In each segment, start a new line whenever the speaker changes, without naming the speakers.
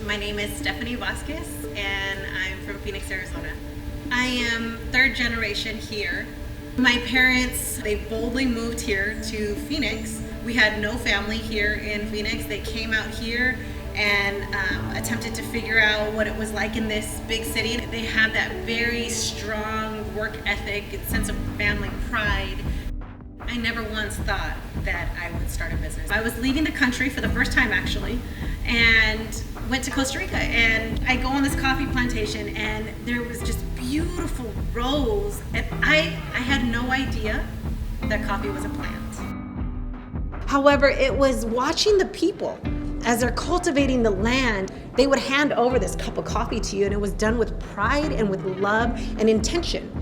My name is Stephanie Vasquez, and I'm from Phoenix, Arizona. I am third generation here. My parents, they boldly moved here to Phoenix. We had no family here in Phoenix. They came out here and attempted to figure out what it was like in this big city. They had that very strong work ethic and sense of family pride. I never once thought that I would start a business. I was leaving the country for the first time actually, and went to Costa Rica, and I go on this coffee plantation, and there was just beautiful rows, and I had no idea that coffee was a plant.
However, it was watching the people as they're cultivating the land. They would hand over this cup of coffee to you, and it was done with pride and with love and intention.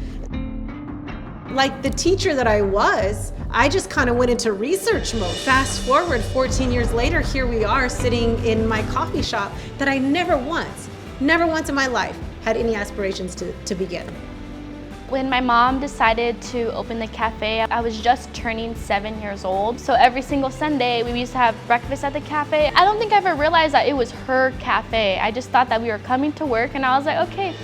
Like the teacher that I was, I just kind of went into research mode. Fast forward 14 years later, here we are sitting in my coffee shop that I never once in my life had any aspirations to begin.
When my mom decided to open the cafe, I was just turning 7 years old. So every single Sunday, we used to have breakfast at the cafe. I don't think I ever realized that it was her cafe. I just thought that we were coming to work, and I was like, okay.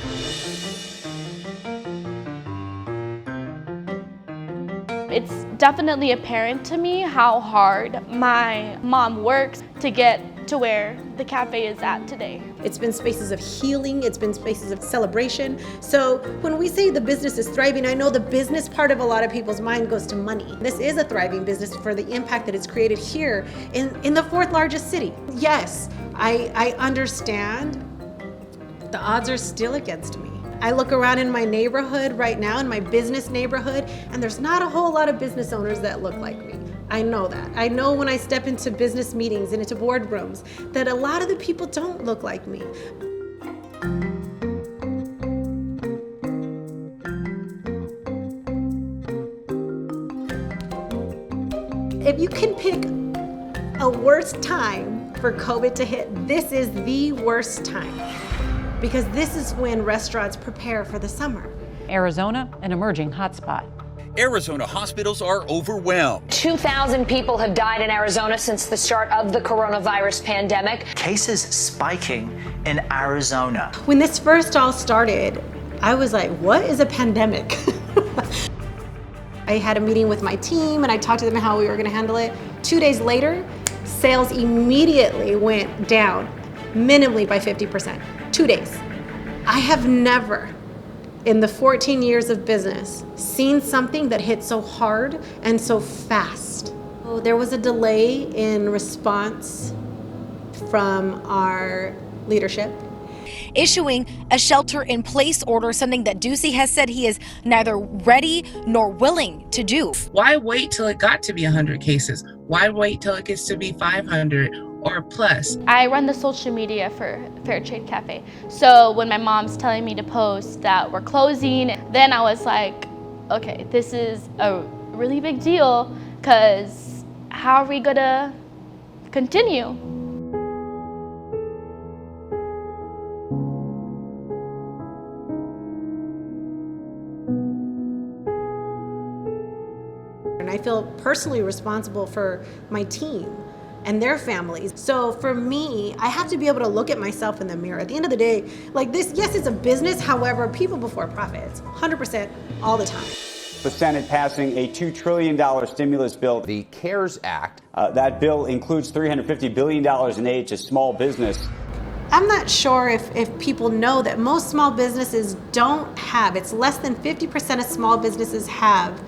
It's definitely apparent to me how hard my mom works to get to where the cafe is at today.
It's been spaces of healing, it's been spaces of celebration. So when we say the business is thriving, I know the business part of a lot of people's mind goes to money. This is a thriving business for the impact that it's created here in the fourth largest city. Yes, I understand the odds are still against me. I look around in my neighborhood right now, in my business neighborhood, and there's not a whole lot of business owners that look like me. I know that. I know when I step into business meetings and into boardrooms that a lot of the people don't look like me. If you can pick a worst time for COVID to hit, this is the worst time, because this is when restaurants prepare for the summer.
Arizona, an emerging hotspot.
Arizona hospitals are overwhelmed.
2,000 people have died in Arizona since the start of the coronavirus pandemic.
Cases spiking in Arizona.
When this first all started, I was like, what is a pandemic? I had a meeting with my team and I talked to them how we were gonna handle it. 2 days later, sales immediately went down, minimally by 50%. 2 days. I have never, in the 14 years of business, seen something that hit so hard and so fast. So there was a delay in response from our leadership.
Issuing a shelter-in-place order, something that Ducey has said he is neither ready nor willing to do.
Why wait till it got to be 100 cases? Why wait till it gets to be 500 or plus?
I run the social media for Fair Trade Cafe. So when my mom's telling me to post that we're closing, then I was like, okay, this is a really big deal, because how are we gonna continue?
And I feel personally responsible for my team and their families. So for me, I have to be able to look at myself in the mirror. At the end of the day, like this, yes, it's a business. However, people before profits, 100% all the time.
The Senate passing a $2 trillion stimulus bill.
The CARES Act.
That bill includes $350 billion in aid to small business.
I'm not sure if people know that most small businesses don't have, it's less than 50% of small businesses have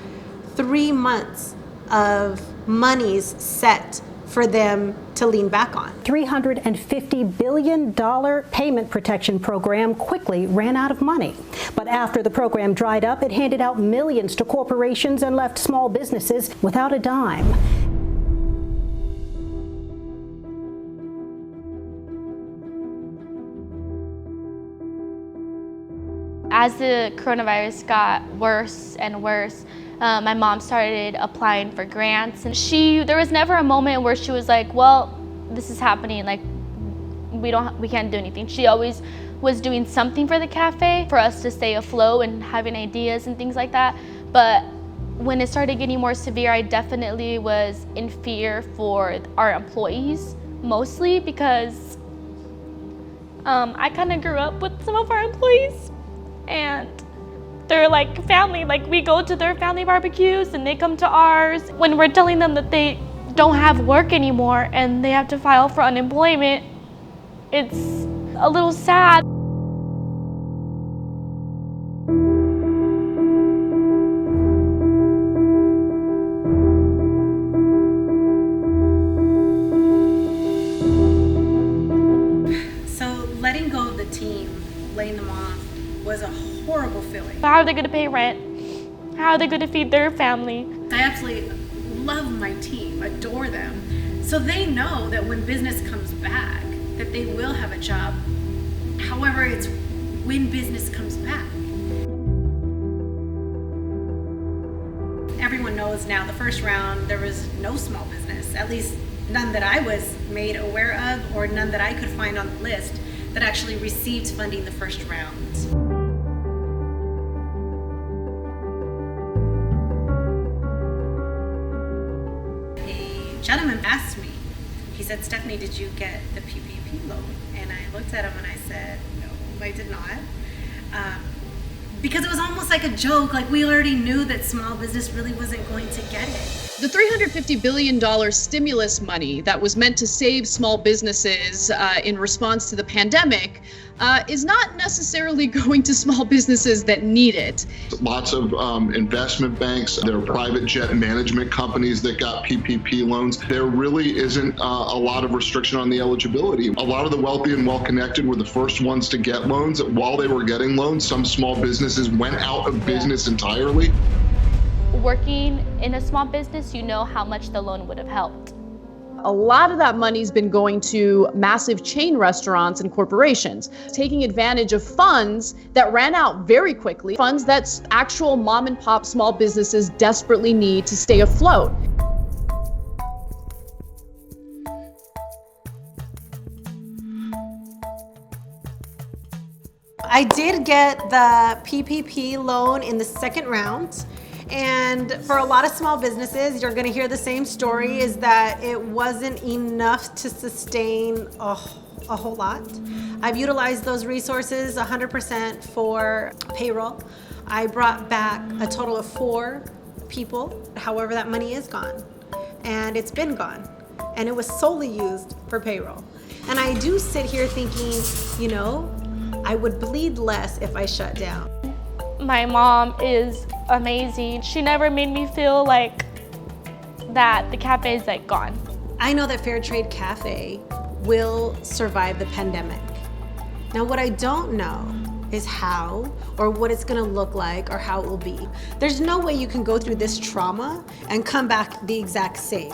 3 months of monies set for them to lean back on.
$350 billion payment protection program quickly ran out of money. But after the program dried up, it handed out millions to corporations and left small businesses without a dime.
As the coronavirus got worse and worse, my mom started applying for grants, and there was never a moment where she was like, well, this is happening, like we can't do anything. She always was doing something for the cafe for us to stay afloat and having ideas and things like that. But when it started getting more severe, I definitely was in fear for our employees, mostly because I kind of grew up with some of our employees, and they're like family. Like, we go to their family barbecues and they come to ours. When we're telling them that they don't have work anymore and they have to file for unemployment, it's a little sad.
Letting go of the team, laying them off, was a horrible feeling.
How are they going to pay rent? How are they going to feed their family?
I absolutely love my team, adore them. So they know that when business comes back, that they will have a job. However, it's when business comes back. Everyone knows now the first round, there was no small business, at least none that I was made aware of or none that I could find on the list that actually received funding the first round. A gentleman asked me, he said, "Stephanie, did you get the PPP loan?" And I looked at him and I said, "No, I did not." Because it was almost like a joke, like we already knew that small business really wasn't going to get it.
The $350 billion stimulus money that was meant to save small businesses in response to the pandemic is not necessarily going to small businesses that need it.
Lots of investment banks, there are private jet management companies that got PPP loans. There really isn't a lot of restriction on the eligibility. A lot of the wealthy and well-connected were the first ones to get loans. While they were getting loans, some small businesses went out of business entirely.
Working in a small business, you know how much the loan would have helped.
A lot of that money's been going to massive chain restaurants and corporations, taking advantage of funds that ran out very quickly, funds that actual mom and pop small businesses desperately need to stay afloat.
I did get the PPP loan in the second round. And for a lot of small businesses, you're gonna hear the same story, is that it wasn't enough to sustain a whole lot. I've utilized those resources 100% for payroll. I brought back a total of 4 people. However, that money is gone, and it's been gone, and it was solely used for payroll. And I do sit here thinking, you know, I would bleed less if I shut down.
My mom is amazing. She never made me feel like that the cafe is like gone.
I know that Fair Trade Cafe will survive the pandemic. Now, what I don't know is how or what it's gonna look like or how it will be. There's no way you can go through this trauma and come back the exact same.